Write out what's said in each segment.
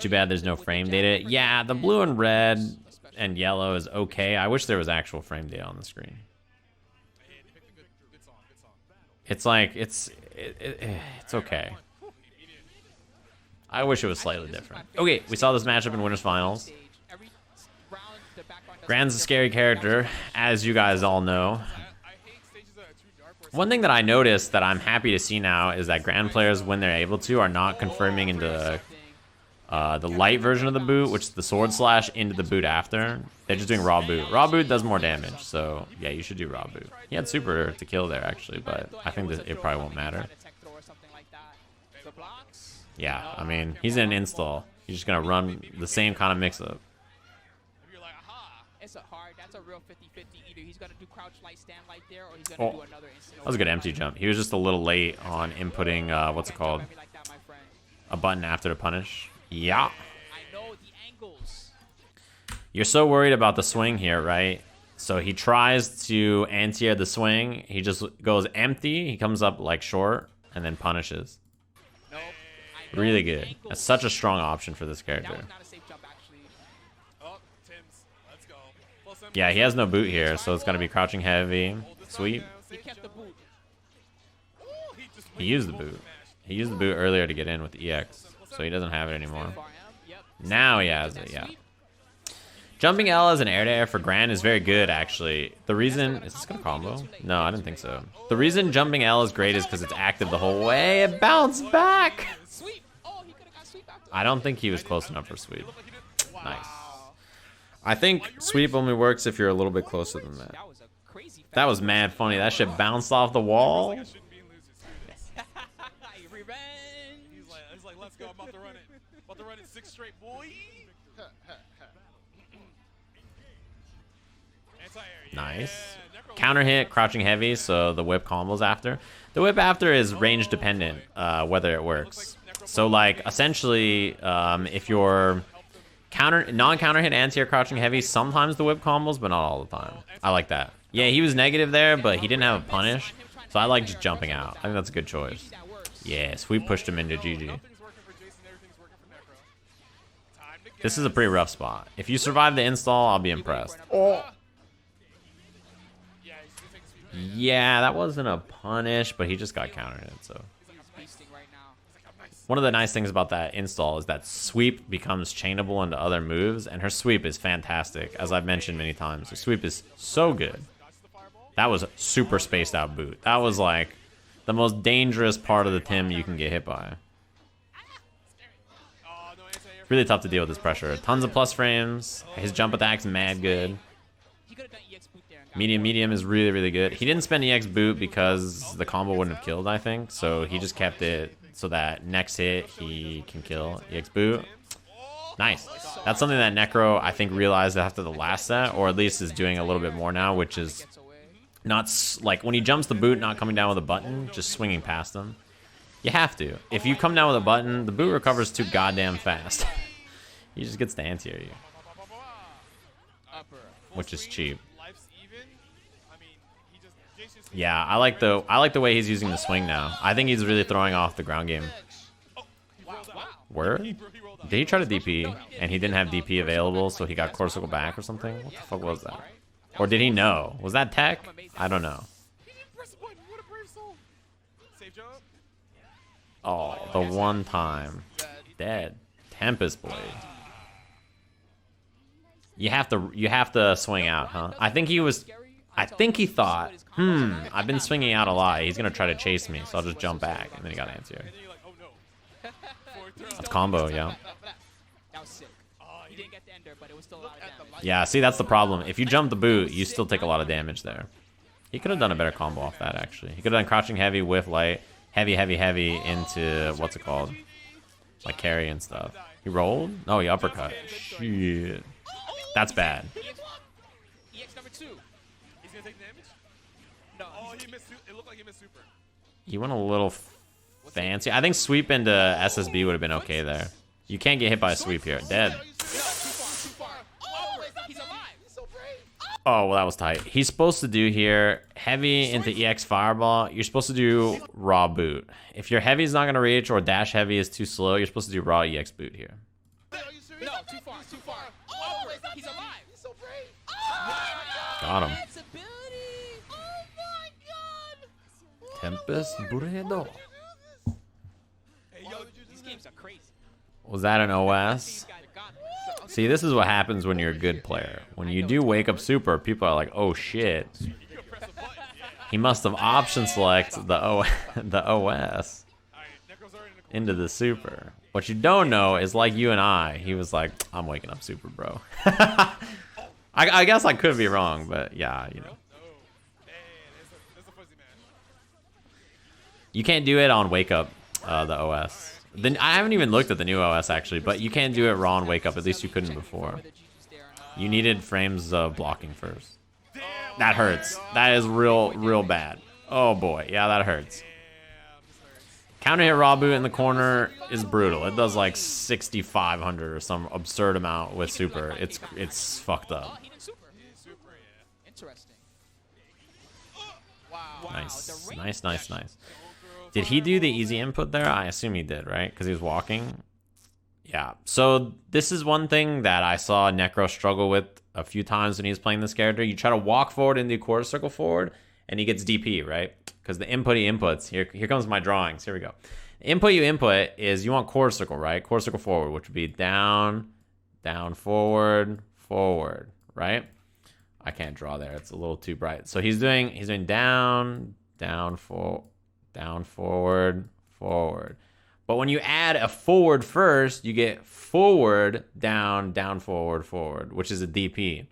Too bad there's no frame data. Yeah, the blue and red and yellow is okay. I wish there was actual frame data on the screen. It's like, it's okay. I wish it was slightly different. Okay, we saw this matchup in Winners Finals. Gran's a scary character, as you guys all know. One thing that I noticed that I'm happy to see now is that Gran players, when they're able to, are not confirming into the light version of the boot, which is the sword slash, into the boot after. They're just doing raw boot. Raw boot does more damage, so yeah, you should do raw boot. He had super to kill there, actually, but I think that it probably won't matter. Yeah, I mean, he's in an install. He's just gonna run the same kind of mix-up. That's a real 50-50. Either he's gonna do crouch light stand light there, or he's gonna do another instant. That was a good empty jump. He was just a little late on inputting what's it called? A button after to punish. Yeah. I know the angles. You're so worried about the swing here, right? So he tries to anti-air the swing. He just goes empty. He comes up like short and then punishes. Nope. Really good. That's such a strong option for this character. Yeah, he has no boot here, so it's gonna be crouching heavy. Sweep. He used the boot. He used the boot earlier to get in with the EX, so he doesn't have it anymore. Now he has it, yeah. Jumping L as an air-to-air for Gran is very good, actually. The reason... Is this gonna combo? No, I didn't think so. The reason jumping L is great is because it's active the whole way. It bounced back! I don't think he was close enough for sweep. Nice. I think sweep only works if you're a little bit closer than that. That was mad funny. That shit bounced off the wall. He's like, let's go. I'm about to run it. About to run it 6 straight, boy. Nice. Counter hit, crouching heavy, so the whip combos after. The whip after is range dependent, whether it works. So like, essentially, if you're non-counter hit anti-air crouching heavy, sometimes the whip combos, but not all the time. I like that. Yeah, he was negative there, but he didn't have a punish, so I like just jumping out. I think that's a good choice. Yeah, sweep pushed him into GG. This is a pretty rough spot. If you survive the install, I'll be impressed. Oh. Yeah, that wasn't a punish, but he just got countered it, so. One of the nice things about that install is that sweep becomes chainable into other moves, and her sweep is fantastic, as I've mentioned many times. Her sweep is so good. That was super spaced out boot. That was like the most dangerous part of the Tim you can get hit by. Really tough to deal with this pressure. Tons of plus frames. His jump attack's mad good. Medium is really, really good. He didn't spend EX boot because the combo wouldn't have killed, I think, so he just kept it so that next hit he can kill EX boot. Nice. That's something that Necro, I think, realized after the last set, or at least is doing a little bit more now, which is not like when he jumps the boot, not coming down with a button, just swinging past him. You have to. If you come down with a button, the boot recovers too goddamn fast. He just gets to anti-air you, which is cheap. Yeah, I like the way he's using the swing now. I think he's really throwing off the ground game. Word? Did he try to DP and he didn't have DP available, so he got core circle back or something? What the fuck was that? Or did he know? Was that tech? I don't know. Oh, the one time. Dead. Tempest Blade. You have to swing out, huh? I think he thought, I've been swinging out a lot. He's going to try to chase me, so I'll just jump back. And then he got answer. That's combo, yeah. Yeah, see, that's the problem. If you jump the boot, you still take a lot of damage there. He could have done a better combo off that, actually. He could have done crouching heavy, whiff light, heavy into, what's it called? Like carry and stuff. He rolled? No, he uppercut. Shit. That's bad. He went a little fancy. I think sweep into SSB would have been okay there. You can't get hit by a sweep here. Dead. Oh, well, that was tight. He's supposed to do here heavy into EX fireball. You're supposed to do raw boot. If your heavy is not going to reach or dash heavy is too slow, you're supposed to do raw EX boot here. too far, too far. Oh, he's alive. He's so brave. Got him. Flexibility. Oh my god. Tempest Burrito. These games are crazy. Was that an OS? These guys got it. See, this is what happens when you're a good player. When you do wake up super, people are like, oh shit. He must have option select the OS into the super. What you don't know is like you and I, he was like, I'm waking up super, bro. I guess I could be wrong, but yeah, you know. You can't do it on wake up, the OS. Then I haven't even looked at the new OS actually, but you can't do it raw on wake up. At least you couldn't before. You needed frames of blocking first. That hurts. That is real bad. Oh boy, yeah, that hurts. Counter hit raw boot in the corner is brutal. It does like 6,500 or some absurd amount with super. It's fucked up. Interesting. Nice. Did he do the easy input there? I assume he did, right? Because he was walking. Yeah. So this is one thing that I saw Necro struggle with a few times when he was playing this character. You try to walk forward and do quarter circle forward, and he gets DP, right? Because the input he inputs, here comes my drawings. Here we go. The input you input is you want quarter circle, right? Quarter circle forward, which would be down, forward, right? I can't draw there. It's a little too bright. So he's doing down, forward. But when you add a forward first, you get forward, down, forward, which is a DP.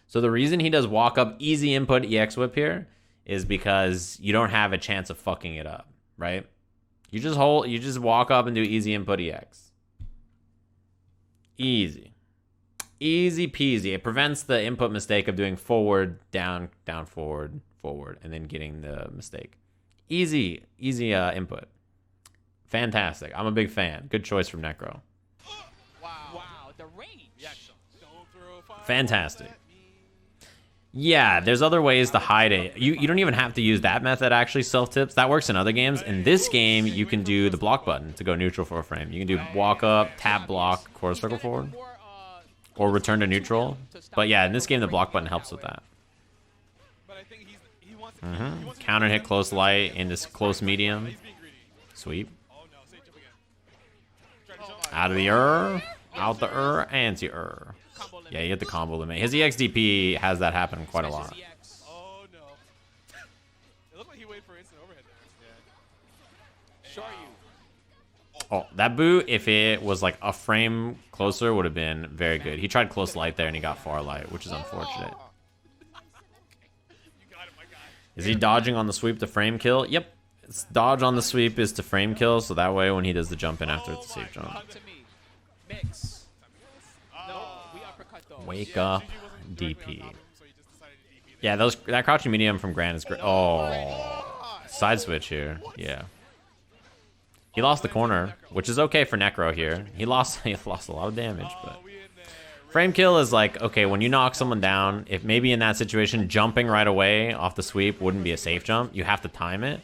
So the reason he does walk up easy input EX whip here is because you don't have a chance of fucking it up, right? You just walk up and do easy input EX. Easy peasy. It prevents the input mistake of doing forward, down, forward, and then getting the mistake. Easy input. Fantastic. I'm a big fan. Good choice from Necro. Wow, the range. Fantastic. Yeah, there's other ways to hide it. You don't even have to use that method, actually, self-tips. That works in other games. In this game, you can do the block button to go neutral for a frame. You can do walk up, tap block, quarter circle forward, or return to neutral. But yeah, in this game, the block button helps with that. Counter hit close light into close medium. Sweep. Out of the out the anti-er. Yeah, you hit the combo limit. His EXDP has that happen quite a lot. Oh no. It looked like he waited for instant overhead there. Oh, that boot, if it was like a frame closer, would have been very good. He tried close light there and he got far light, which is unfortunate. Is he dodging on the sweep to frame kill? Yep. It's dodge on the sweep is to frame kill, so that way when he does the jump in after, it's a safe jump. Wake up, DP. Yeah, that crouching medium from Grant is great. Oh, side switch here. Yeah. He lost the corner, which is okay for Necro here. He lost a lot of damage, but frame kill is like, okay, when you knock someone down, if maybe in that situation, jumping right away off the sweep wouldn't be a safe jump. You have to time it.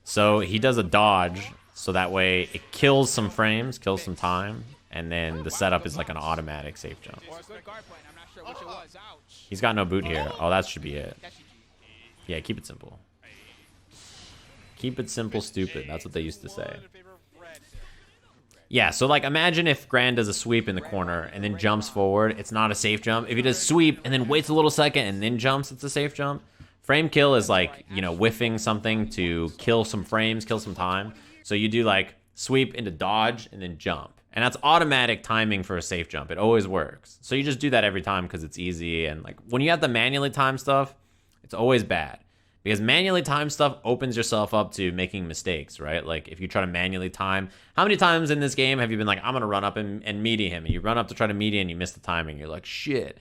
So he does a dodge, so that way it kills some frames, kills some time, and then the setup is like an automatic safe jump. He's got no boot here. Oh, that should be it. Yeah, keep it simple. Keep it simple, stupid. That's what they used to say. Yeah, so like imagine if Grand does a sweep in the corner and then jumps forward. It's not a safe jump. If he does sweep and then waits a little second and then jumps, it's a safe jump. Frame kill is like, you know, whiffing something to kill some frames, kill some time. So you do like sweep into dodge and then jump. And that's automatic timing for a safe jump. It always works. So you just do that every time because it's easy. And like when you have to manually time stuff, it's always bad. Because manually time stuff opens yourself up to making mistakes, right? Like if you try to manually time, how many times in this game have you been like, I'm gonna run up and meaty him, and you run up to try to meaty and you miss the timing. You're like, shit.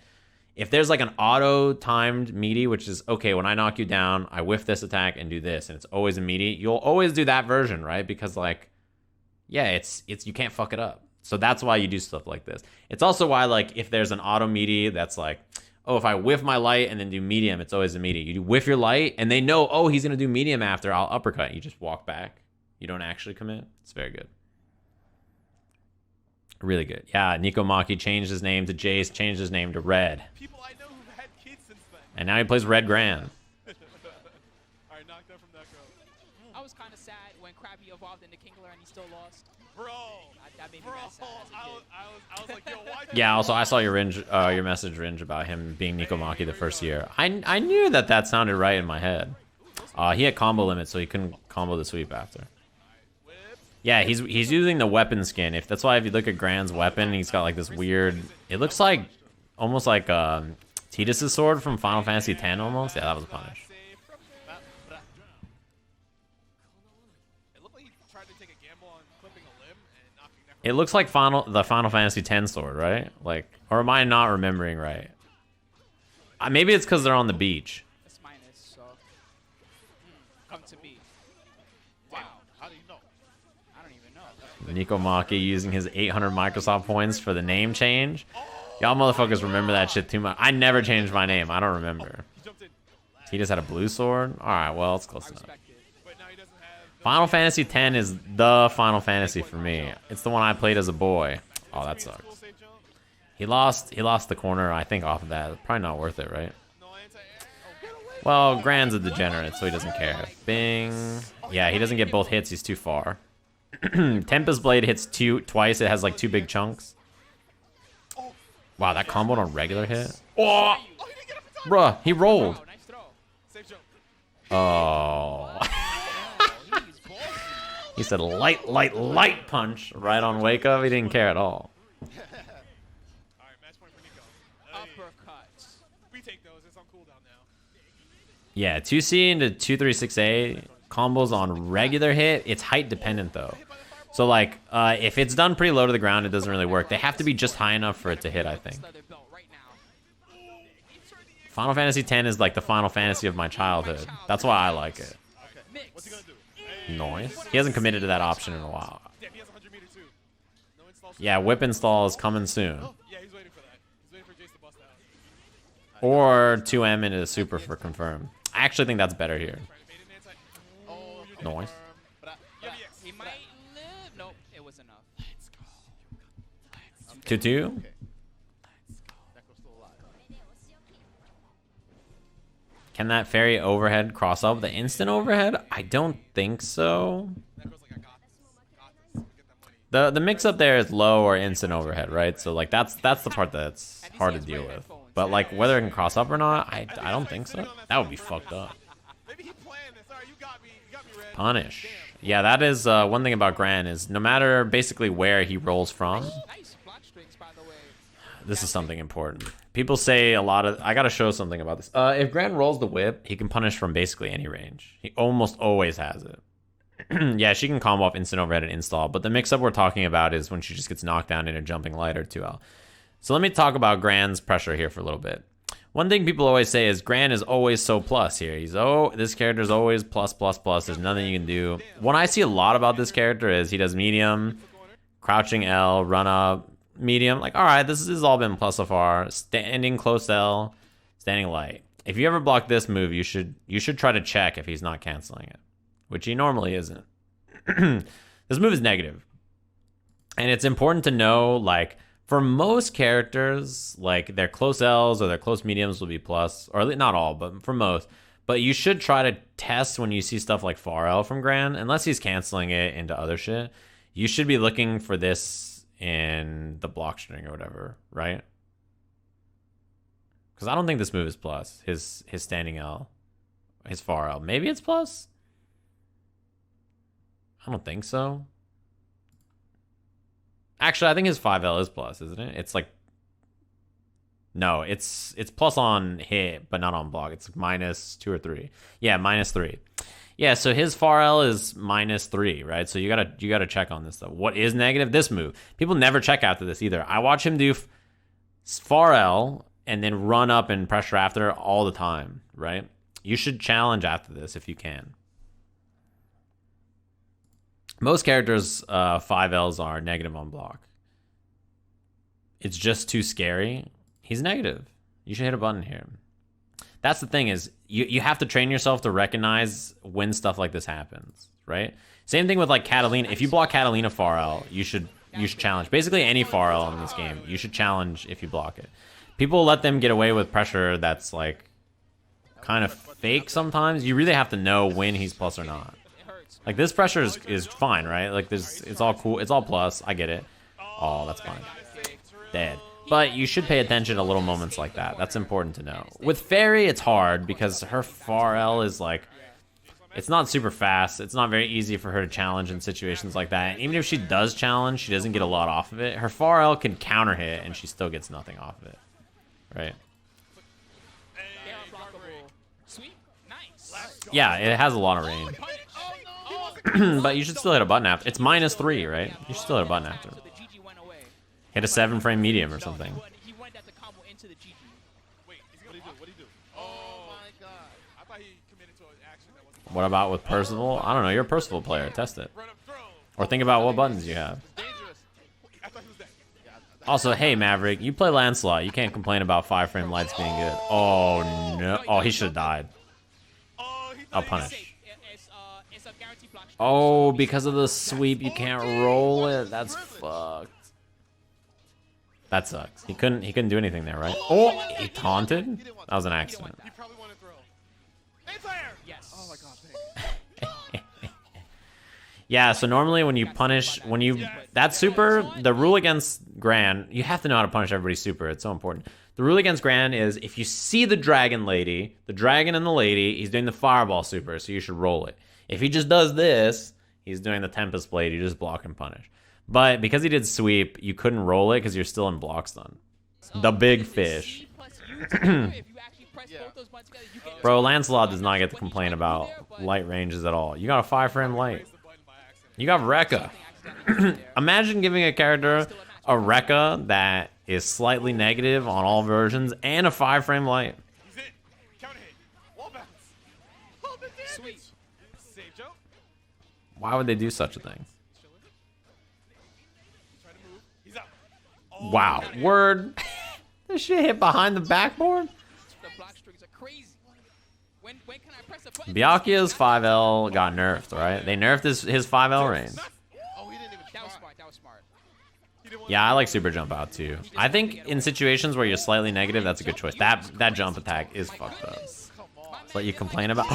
If there's like an auto-timed meaty, which is, okay, when I knock you down, I whiff this attack and do this, and it's always a meaty, you'll always do that version, right? Because like, yeah, it's you can't fuck it up. So that's why you do stuff like this. It's also why like if there's an auto meaty that's like, oh, if I whiff my light and then do medium, it's always a meaty. You whiff your light and they know, oh, he's gonna do medium after, I'll uppercut. You just walk back. You don't actually commit. It's very good. Really good. Yeah, Nico Maki changed his name to Jace, changed his name to Red. People I know who've had kids since then. And now he plays Red Gran. Alright, knocked out from Necro. I was kind of sad when Krabby evolved into Kingler and he still lost. Bro. That made me mad sad as a kid. I was like, yo, why? Yeah, also I saw your your message, Ringe, about him being Nico Maki the first year. I knew that sounded right in my head. He had combo limit, so he couldn't combo the sweep after. Yeah, he's using the weapon skin. That's why if you look at Gran's weapon, he's got like this weird. It looks like almost like Tidus' sword from Final Fantasy X almost. Yeah, that was a punish. It looked like he tried to take a gamble on clipping a limb and knocking Necro. It looks like the Final Fantasy X sword, right? Like, or am I not remembering right? Maybe it's because they're on the beach. It's minus, so. Come to me. Wow. How do you know? I don't even know. Nico Maki using his 800 Microsoft points for the name change. Y'all motherfuckers remember that shit too much. I never changed my name. I don't remember. He jumped in. He just had a blue sword? Alright, well, it's close I enough. respect it. But now he doesn't have Final Fantasy X is the Final Fantasy for me. It's the one I played as a boy. Oh, that sucks. full safe jump. He lost the corner, I think, off of that. Probably not worth it, right? No anti-air. Oh, get away. Well, Gran's a degenerate, so he doesn't care. Bing. Yeah, he doesn't get both hits. He's too far. Tempest Blade hits twice. It has like 2 big chunks. Wow, that comboed on regular hit. Oh, Oh, he didn't get up in time. bruh, he rolled. Wow, nice throw. Safe jump. Oh. Oh, he's bossy. He said light punch right on wake up. He didn't care at all. Alright, match point for Nico. Hey, Uppercuts. we take those. It's on cooldown now. Yeah, 2C into 236A combos on regular hit. It's height dependent though. So like, if it's done pretty low to the ground, it doesn't really work. They have to be just high enough for it to hit, I think. Leather belt right now. Final Fantasy X is like the Final Fantasy of my childhood. That's why I like it. Mix. What's he gonna do? Noise. He hasn't committed to that option in a while. Damn, he has 100 meter too. No install. Yeah, whip install is coming soon. Yeah, he's waiting for that. He's waiting for Jace to bust out. Or 2M into the super for confirm. I actually think that's better here. Trying to bait an anti. Oh, you're Noise. Yeah, GBVS. he might live. Nope, it was enough. 2-2. Can that fairy overhead cross up the instant overhead? I don't think so. Necro's like, I got this. Get that money. The mix up there is low or instant overhead, right? So like that's the part that's hard to deal with. But like whether it can cross up or not, I don't think so. That would be fucked up. Maybe he planned this. Alright, you got me. You got me, Red. Punish. Yeah, that is one thing about Gran is no matter basically where he rolls from, Nice block strings, by the way. this is something important. People say a lot of... I gotta show something about this. If Gran rolls the whip, he can punish from basically any range. He almost always has it. Yeah, she can combo off instant overhead and install, but the mix-up we're talking about is when she just gets knocked down in a jumping light or 2L. So let me talk about Gran's pressure here for a little bit. One thing people always say is Gran is always so plus here. This character's always plus, plus, plus. There's nothing you can do. What I see a lot about this character is he does medium, crouching L, run up, medium. Like, all right, this has all been plus so far. Standing close L, standing light. If you ever block this move, you should try to check if he's not canceling it, which he normally isn't. This move is negative. And it's important to know, like, for most characters, like, their close Ls or their close mediums will be plus, or not all, but for most. But you should try to test when you see stuff like far L from Gran, unless he's canceling it into other shit. You should be looking for this in the block string or whatever, right? Because I don't think this move is plus. His standing L, his far L. Maybe it's plus? I don't think so. Actually, I think his 5L is plus, isn't it? It's like... No, it's plus on hit, but not on block. It's -2 or 3. Yeah, -3. Yeah, so his far L is -3, right? So you gotta check on this stuff. What is negative? This move. People never check after this either. I watch him do far L and then run up and pressure after all the time, right? You should challenge after this if you can. Most characters' 5Ls are negative on block. It's just too scary. He's negative. You should hit a button here. That's the thing is, you have to train yourself to recognize when stuff like this happens, right? Same thing with like Catalina. If you block Catalina far L, you should you should challenge. Basically any far L in this game, you should challenge if you block it. People let them get away with pressure that's like kind of fake sometimes. You really have to know when he's plus or not. Like this pressure is fine, right? Like it's all cool. It's all plus. I get it. Oh, that's fine. Dead. But you should pay attention to little moments like that. That's important to know. With Fairy, it's hard because her far L is like, it's not super fast. It's not very easy for her to challenge in situations like that. And even if she does challenge, she doesn't get a lot off of it. Her far L can counter hit and she still gets nothing off of it. Right? Yeah, it has a lot of range. But you should still hit a button after. It's -3, right? You should still hit a button after. Hit a 7-frame medium or something. Wait, what did he do? Oh my god. I thought he committed to an action that wasn't. What about with Percival? I don't know. You're a Percival player. Test it. Or think about what buttons you have. Dangerous. I thought he was dead. Also, hey, Maverick, you play Lancelot. You can't complain about 5-frame lights being good. Oh, no. Oh, he should have died. I'll punish. Oh, because of the sweep, you can't roll it. That's fucked. That sucks. He couldn't do anything there, right? Oh, he taunted? That was an accident. He probably wanted to throw. Anti-air! Yes. Oh my god, thanks. Yeah, so normally when you punish, that super, the rule against Gran, you have to know how to punish everybody's super. It's so important. The rule against Gran is if you see the dragon lady, the dragon and the lady, he's doing the fireball super, so you should roll it. If he just does this, he's doing the Tempest Blade, you just block and punish. But because he did sweep, you couldn't roll it because you're still in block stun. The big fish. Bro, Lancelot does not get to complain about light ranges at all. You got a 5-frame light. You got Rekka. Imagine giving a character a Rekka that is slightly negative on all versions and a 5-frame light. He's in. Counter hit. Wall bounce. Hold the damage. Sweet. Save jump. Why would they do such a thing? Trying to move. He's up. Wow. Word. This shit hit behind the backboard? The block strings are crazy. When can I press a button? Byakuya's 5L got nerfed, right? They nerfed his 5L range. Oh, he didn't even try. That was smart. That was smart. Yeah, I like super jump out too. I think in situations where you're slightly negative, that's a good choice. That jump attack is fucked up. Come on. But you complain about.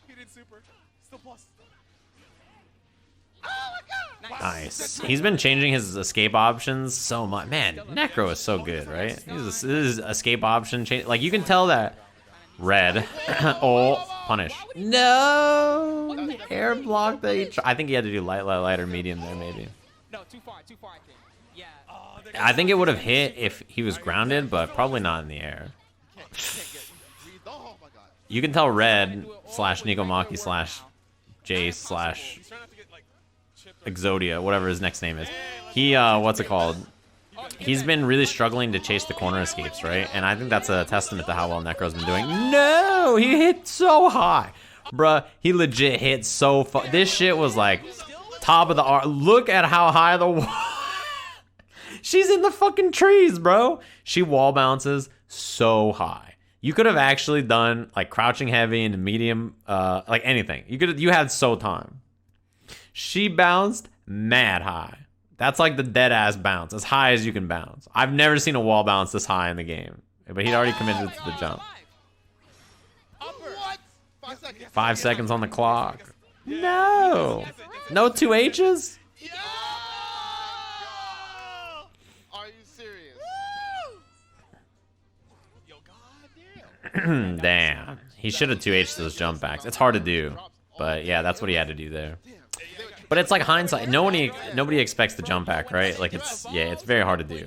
He did super. Still plus. Oh my god. Nice. He's been changing his escape options so much. Man, Necro is so good, right? This is escape option change. Like you can tell that red. Oh, punish. No, air block. I think he had to do light, or medium there, maybe. No, too far, I think. Yeah. I think it would have hit if he was grounded, but probably not in the air. Oh my god. You can tell red / Nikomaki / Jace / He's trying not to get like chipped. Exodia, whatever his next name is. He, what's it called? He's been really struggling to chase the corner escapes, right? And I think that's a testament to how well Necro's been doing. No! He hit so high. Bruh, he legit hit so far. This shit was like top of the art. Look at how high the wall. She's in the fucking trees, bro. She wall bounces so high. You could have actually done like crouching heavy into medium, like anything. You had so time. She bounced mad high. That's like the dead ass bounce, as high as you can bounce. I've never seen a wall bounce this high in the game, but he'd already committed to the jump. What? 5 seconds. 5 seconds on the clock. No, no 2 H's. Yeah! Are you serious? Yo, goddamn. Damn, he should have 2 H'd those jump backs. It's hard to do, but yeah, that's what he had to do there. But it's like hindsight. Nobody expects the jump back, right? Like it's very hard to do.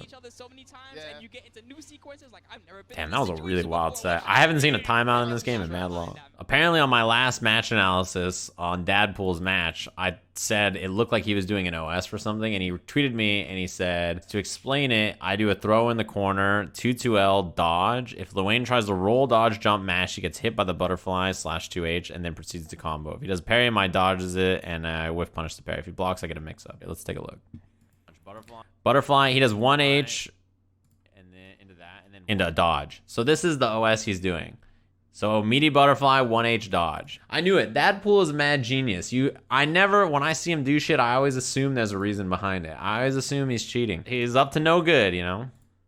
Damn, that was a really wild set. I haven't seen a timeout in this game in mad long. Apparently on my last match analysis on Dadpool's match, I said it looked like he was doing an OS for something, and he tweeted me and he said, to explain it, I do a throw in the corner, 2-2L, dodge. If Luane tries to roll, dodge, jump, mash, he gets hit by the butterfly / 2H and then proceeds to combo. If he does parry, my dodges it and I whiff punish the parry. If he blocks, I get a mix up. Okay, let's take a look. Butterfly, he does 1H and then into that and then into a dodge. So this is the OS he's doing. So meaty butterfly, 1H dodge. I knew it. That pool is mad genius. I never, when I see him do shit, I always assume there's a reason behind it. I always assume he's cheating. He's up to no good, you know?